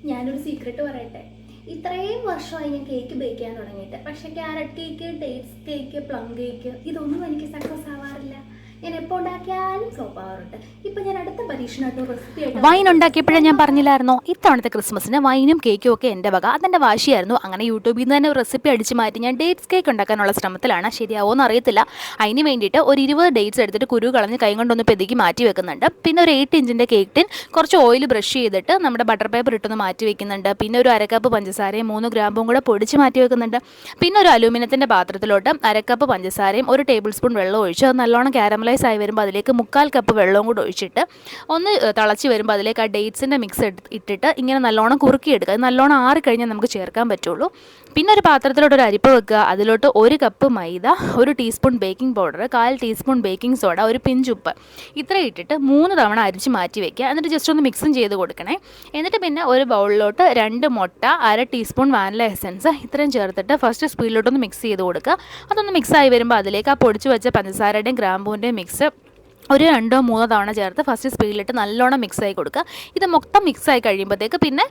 ഞാനൊരു സീക്രട്ട് പറയട്ടെ. ഇത്രയും വർഷമായി ഞാൻ കേക്ക് ബേക്ക് ചെയ്യാൻ തുടങ്ങിയിട്ട്, പക്ഷേ carrot cake, dates cake, plum cake ഇതൊന്നും എനിക്ക് സക്സസ് ആവാറില്ല. ഞാൻ എപ്പോൾ ഉണ്ടാക്കിയാലും ഫ്ലോപ്പ് ആവാറുണ്ട്. ഇപ്പം ഞാൻ അടുത്ത പരീക്ഷണമായിട്ട് റെസിപ്പി ആയിട്ട് വൈൻ ഉണ്ടാക്കിയപ്പോഴേ ഞാൻ പറഞ്ഞില്ലായിരുന്നോ, ഇത്തവണത്തെ ക്രിസ്മസിന് വൈനും കേക്കും ഒക്കെ എൻ്റെ വക. അതെൻ്റെ വാശിയായിരുന്നു. അങ്ങനെ യൂട്യൂബിൽ നിന്ന് തന്നെ ഒരു റെസിപ്പി അടിച്ച് മാറ്റി ഞാൻ ഡേറ്റ്സ് കേക്ക് ഉണ്ടാക്കാനുള്ള ശ്രമത്തിലാണ്. ശരിയാവുമെന്ന് അറിയത്തില്ല. അതിന് വേണ്ടിയിട്ട് ഒരു 20 ഡേറ്റ്സ് എടുത്തിട്ട് കുരു കളഞ്ഞ് കൈ കൊണ്ടൊന്ന് പെതുക്കി മാറ്റി വെക്കുന്നുണ്ട്. പിന്നെ ഒരു 8 ഇഞ്ചിൻ്റെ കേക്ക് ടിൻ കുറച്ച് ഓയിൽ ബ്രഷ് ചെയ്തിട്ട് നമ്മുടെ ബട്ടർ പേപ്പർ ഇട്ടൊന്ന് മാറ്റി വെക്കുന്നുണ്ട്. പിന്നെ ഒരു അരക്കപ്പ് പഞ്ചസാരയും 3 ഗ്രാമ്പും കൂടെ പൊടിച്ച് മാറ്റി വെക്കുന്നുണ്ട്. പിന്നെ ഒരു അലൂമിനിയത്തിൻ്റെ പാത്രത്തിലോട്ട് അരക്കപ്പ് പഞ്ചസാരയും 1 ടേബിൾ സ്പൂൺ വെള്ളം ഒഴിച്ച് അത് നല്ലോണം കാരമലൈസ് ആയി വരുമ്പോൾ അതിലേക്ക് 1/4 കപ്പ് വെള്ളവും കൂടെ ഒഴിച്ചിട്ട് ഒന്ന് തിളച്ച് വരുമ്പോൾ അതിലേക്ക് ആ ഡേറ്റ്സിൻ്റെ മിക്സ് ഇട്ടിട്ട് ഇങ്ങനെ നല്ലോണം കുറുക്കിയെടുക്കുക. അത് നല്ലോണം ആറിക്കഴിഞ്ഞാൽ നമുക്ക് ചേർക്കാൻ പറ്റുള്ളൂ. പിന്നെ ഒരു പാത്രത്തിലോട്ട് ഒരു അരിപ്പ വെക്കുക. അതിലോട്ട് 1 കപ്പ് മൈദ, 1 teaspoon baking powder, 1/4 teaspoon baking soda, ഒരു പിഞ്ച് ഉപ്പ് ഇത്ര ഇട്ടിട്ട് 3 തവണ അരിച്ച് മാറ്റി വയ്ക്കുക. എന്നിട്ട് ജസ്റ്റ് ഒന്ന് മിക്സും ചെയ്ത് കൊടുക്കണേ. എന്നിട്ട് പിന്നെ ഒരു ബൗളിലോട്ട് 2 മുട്ട, 1/2 ടീസ്പൂൺ വാനില എസൻസ് ഇത്രയും ചേർത്തിട്ട് ഫസ്റ്റ് സ്പീഡിലോട്ടൊന്ന് മിക്സ് ചെയ്ത് കൊടുക്കുക. അതൊന്ന് മിക്സായി വരുമ്പോൾ അതിലേക്ക് ആ പൊടിച്ച് വെച്ച പഞ്ചസാരയുടെയും ഗ്രാമ്പൂവിൻ്റെയും മിക്സ് ഒരു 2-3 തവണ ചേർത്ത് ഫസ്റ്റ് സ്പീഡിലിട്ട് നല്ലോണം മിക്സായി കൊടുക്കുക. ഇത് മൊത്തം മിക്സായി കഴിയുമ്പോഴത്തേക്ക് പിന്നെ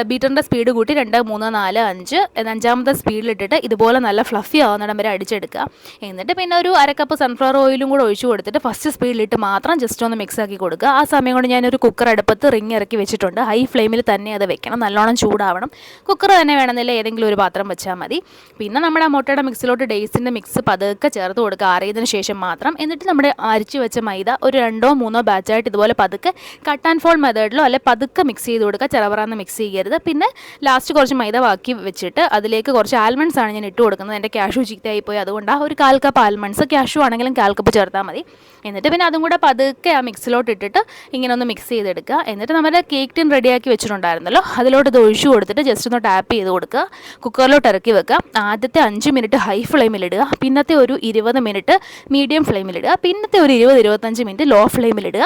ബീറ്ററിൻ്റെ സ്പീഡ് കൂട്ടി 2, 3, 4, 5 അഞ്ചാമത്തെ സ്പീഡിലിട്ടിട്ട് ഇതുപോലെ നല്ല ഫ്ലഫി ആവുന്നിടം വരെ അടിച്ചെടുക്കുക. എന്നിട്ട് പിന്നെ ഒരു 1/2 കപ്പ് സൺഫ്ലവർ ഓയിലും കൂടെ ഒഴിച്ച് കൊടുത്തിട്ട് ഫസ്റ്റ് സ്പീഡിലിട്ട് മാത്രം ജസ്റ്റ് ഒന്ന് മിക്സാക്കി കൊടുക്കുക. ആ സമയം കൊണ്ട് ഞാനൊരു കുക്കർ അടുപ്പത്ത് റിങ് ഇറക്കി വെച്ചിട്ടുണ്ട്. ഹൈ ഫ്ലെയിമിൽ തന്നെ അത് വെക്കണം, നല്ലോണം ചൂടാവണം. കുക്കർ തന്നെ വേണമെന്നില്ല, ഏതെങ്കിലും ഒരു പാത്രം വെച്ചാൽ മതി. പിന്നെ നമ്മുടെ മുട്ടയുടെ മിക്സിലോട്ട് ഡേറ്റ്സിൻ്റെ മിക്സ് പതുക്കെ ചേർത്ത് കൊടുക്കുക, ആറിയതിന് ശേഷം മാത്രം. എന്നിട്ട് നമ്മുടെ അരിച്ച് വെച്ച മൈദ ഒരു 2-3 ബാച്ചായിട്ട് ഇതുപോലെ പതുക്കെ കട്ട് ആൻഡ് ഫോൾഡ് മെത്തേഡിലോ അല്ലെ പതുക്കെ മിക്സ് ചെയ്ത് കൊടുക്കുക. ചെറവറാന്ന് മിക്സ് ചെയ്യരുത്. പിന്നെ ലാസ്റ്റ് കുറച്ച് മൈദ ബാക്കി വെച്ചിട്ട് അതിലേക്ക് കുറച്ച് ആൽമണ്ട്സ് ആണ് ഞാൻ ഇട്ട് കൊടുക്കുന്നത്. എൻ്റെ കാഷ്യൂ ചീത്തയായിപ്പോയി, അതുകൊണ്ടാണ് ഒരു 1/4 കപ്പ് ആൽമണ്ട്സ്, കാഷ്യൂ ആണെങ്കിലും 1/4 കപ്പ് ചേർത്താൽ മതി. എന്നിട്ട് പിന്നെ അതും കൂടെ പതുക്കെ ആ മിക്സിലോട്ട് ഇട്ടിട്ട് ഇങ്ങനെ ഒന്ന് മിക്സ് ചെയ്തെടുക്കുക. എന്നിട്ട് നമ്മുടെ കേക്ക് ടിൻ റെഡിയാക്കി വെച്ചിട്ടുണ്ടായിരുന്നല്ലോ, അതിലോട്ട് ഇത് ഒഴിച്ചു കൊടുത്തിട്ട് ജസ്റ്റ് ഒന്ന് ടാപ്പ് ചെയ്ത് കൊടുക്കുക. കുക്കറിലോട്ട് ഇറക്കി വെക്കുക. ആദ്യത്തെ 5 മിനിറ്റ് ഹൈ ഫ്ലെയിമിലിടുക. പിന്നത്തെ ഒരു 20 മിനിറ്റ് മീഡിയം ഫ്ലെയിമിലിടുക. പിന്നത്തെ ഒരു 20-25 മിനിറ്റ് ലോ ഫ്ലെയിമിലിടുക.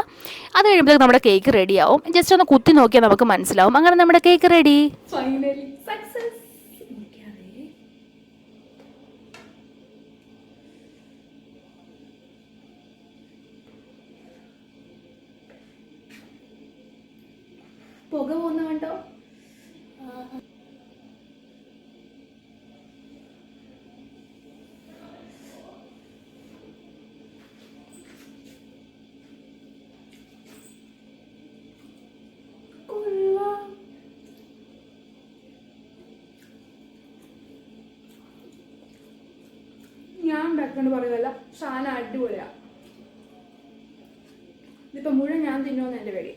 അത് കഴിയുമ്പോഴത്തേക്ക് നമ്മുടെ കേക്ക് റെഡിയാവും. ജസ്റ്റ് ഒന്ന് കുത്തി നോക്കിയാൽ നമുക്ക് മനസ്സിലാവും. അങ്ങനെ നമ്മുടെ കേക്ക് റെഡി. Finally success. പുക പോകുന്ന കണ്ടോ? ഞാൻ ഉണ്ടാക്കൊണ്ട് പറയുകയല്ല, സാധനം അടിപൊളിയാണ്. ഇതിപ്പോൾ മുഴുവൻ ഞാൻ തിന്നുമെന്ന് എൻ്റെ പേടി.